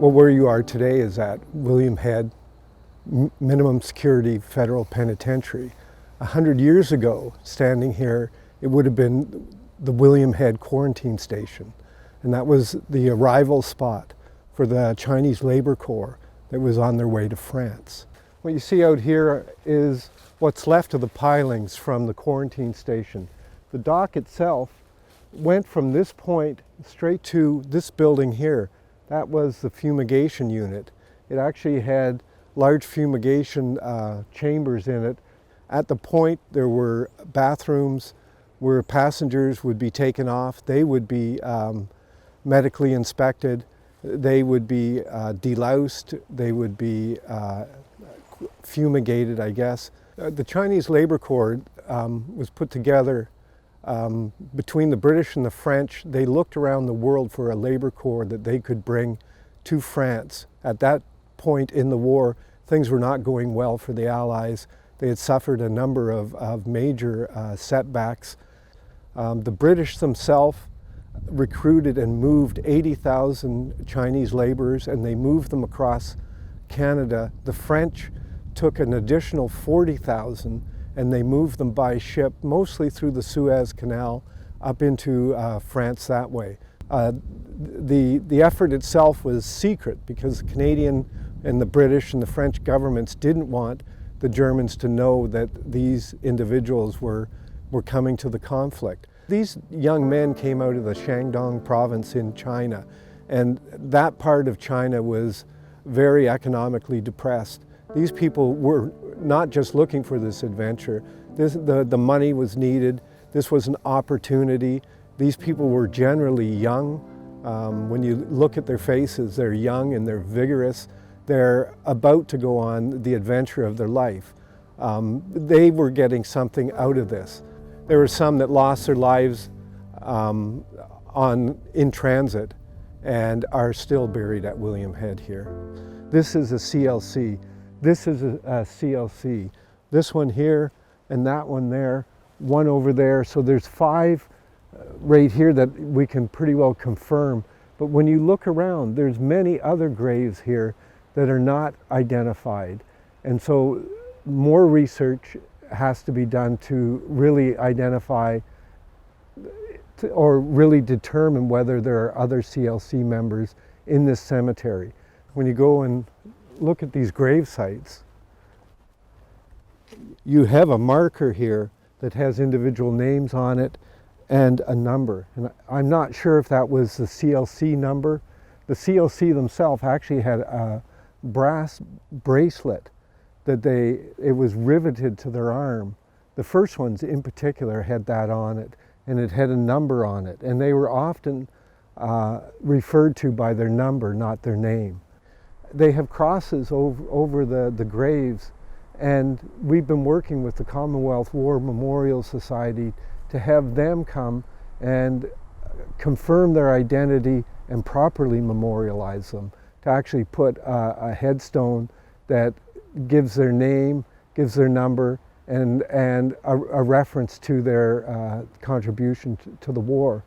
Well, where you are today is at William Head Minimum Security Federal Penitentiary. 100 years ago, standing here, it would have been the William Head Quarantine Station. And that was the arrival spot for the Chinese Labor Corps that was on their way to France. What you see out here is what's left of the pilings from the quarantine station. The dock itself went from this point straight to this building here. That was the fumigation unit. It actually had large fumigation chambers in it. At the point, there were bathrooms where passengers would be taken off. They would be medically inspected. They would be deloused. They would be fumigated, I guess. The Chinese Labor Corps was put together between the British and the French. They looked around the world for a labor corps that they could bring to France. At that point in the war, things were not going well for the Allies. They had suffered a number of major setbacks. The British themselves recruited and moved 80,000 Chinese laborers, and they moved them across Canada. The French took an additional 40,000 and they moved them by ship, mostly through the Suez Canal, up into France that way. The effort itself was secret because the Canadian and the British and the French governments didn't want the Germans to know that these individuals were coming to the conflict. These young men came out of the Shandong province in China, and that part of China was very economically depressed. These people were not just looking for this adventure. The money was needed. This was an opportunity. These people were generally young. When you look at their faces, they're young and they're vigorous. They're about to go on the adventure of their life. They were getting something out of this. There were some that lost their lives in transit and are still buried at William Head here. This is a CLC. This is a CLC. This one here and that one there, one over there. So there's 5 right here that we can pretty well confirm. But when you look around, there's many other graves here that are not identified. And so more research has to be done to really identify or really determine whether there are other CLC members in this cemetery. When you go and look at these grave sites, you have a marker here that has individual names on it and a number. And I'm not sure if that was the CLC number. The CLC themselves actually had a brass bracelet that it was riveted to their arm. The first ones in particular had that on it, and it had a number on it. And they were often referred to by their number, not their name. They have crosses over the graves, and we've been working with the Commonwealth War Memorial Society to have them come and confirm their identity and properly memorialize them, to actually put a headstone that gives their name, gives their number, and a reference to their contribution to the war.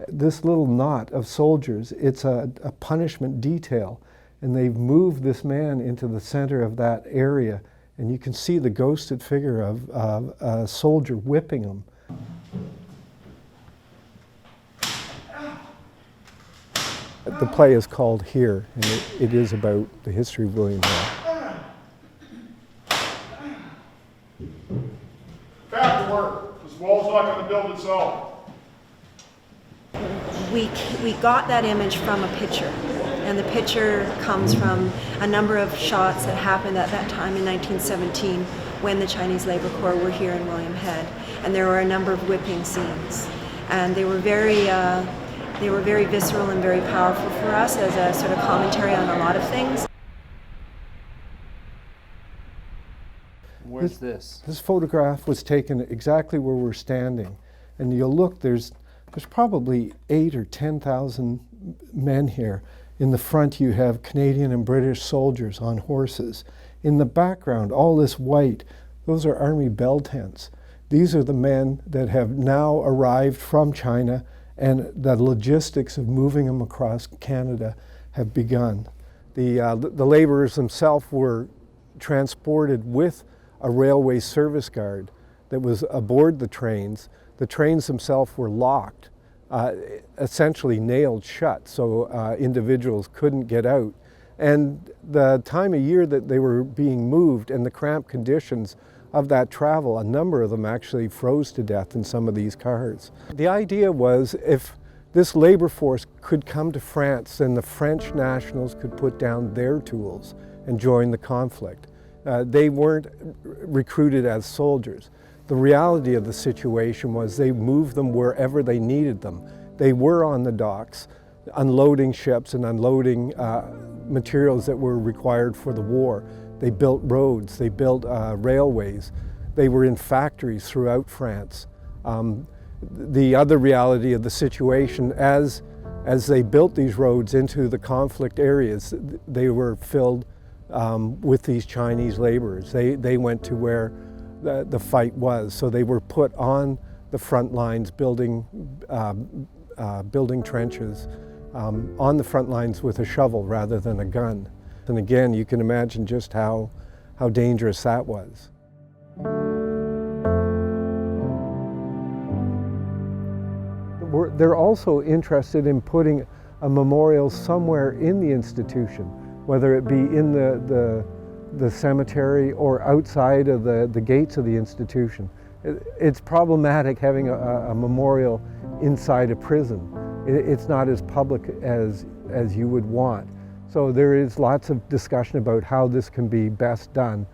This little knot of soldiers, it's a punishment detail. And they've moved this man into the center of that area, and you can see the ghosted figure of a soldier whipping him. The play is called Here, and it is about the history of William Head. Back to work. This wall's not going to build itself. We got that image from a picture. And the picture comes from a number of shots that happened at that time in 1917 when the Chinese Labor Corps were here in William Head. And there were a number of whipping scenes. And they were very visceral and very powerful for us as a sort of commentary on a lot of things. Where's this? This photograph was taken exactly where we're standing. And you'll look, there's probably 8,000 or 10,000 men here. In the front you have Canadian and British soldiers on horses. In the background, all this white, those are army bell tents. These are the men that have now arrived from China, and the logistics of moving them across Canada have begun. The laborers themselves were transported with a railway service guard that was aboard the trains. The trains themselves were locked, essentially nailed shut, so individuals couldn't get out. And the time of year that they were being moved and the cramped conditions of that travel, a number of them actually froze to death in some of these cars. The idea was if this labor force could come to France, then the French nationals could put down their tools and join the conflict. They weren't recruited as soldiers. The reality of the situation was they moved them wherever they needed them. They were on the docks, unloading ships and unloading materials that were required for the war. They built roads, they built railways. They were in factories throughout France. The other reality of the situation, as they built these roads into the conflict areas, they were filled with these Chinese laborers. They went to where the fight was, so they were put on the front lines building trenches on the front lines with a shovel rather than a gun. And again, you can imagine just how dangerous that was. They're also interested in putting a memorial somewhere in the institution, whether it be in the cemetery or outside of the gates of the institution. It's problematic having a memorial inside a prison. It's not as public as you would want. So there is lots of discussion about how this can be best done.